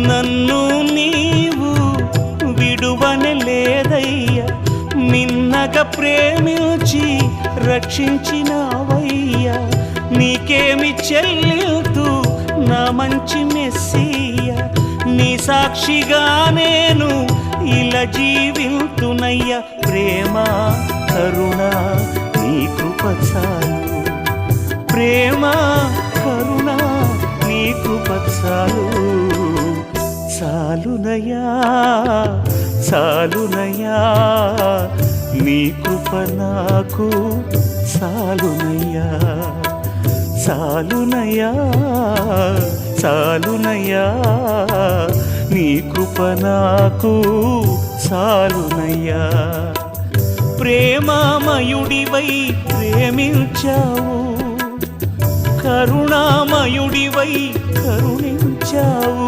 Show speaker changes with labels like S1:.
S1: నన్ను నీవు విడువని లేదయ్యా, మిన్నగా ప్రేమించి రక్షించినావయ్యా. నీకేమి చెల్లితూ నా మంచి మెస్సియా, నీ సాక్షిగా నేను ఇలా జీవితునయ్యా. ప్రేమ కరుణ నీ కృప చాలు, ప్రేమ కరుణ నీ కృప చాలు. చాలునయ్యా చాలునయ్యా, నీ కృప నాకు చాలునయ్యా. చాలునయ్యా చాలునయ్యా, నీ కృప నాకు చాలునయ్యా. ప్రేమామయుడివై ప్రేమించావు, కరుణామయుడివై కరుణించావు.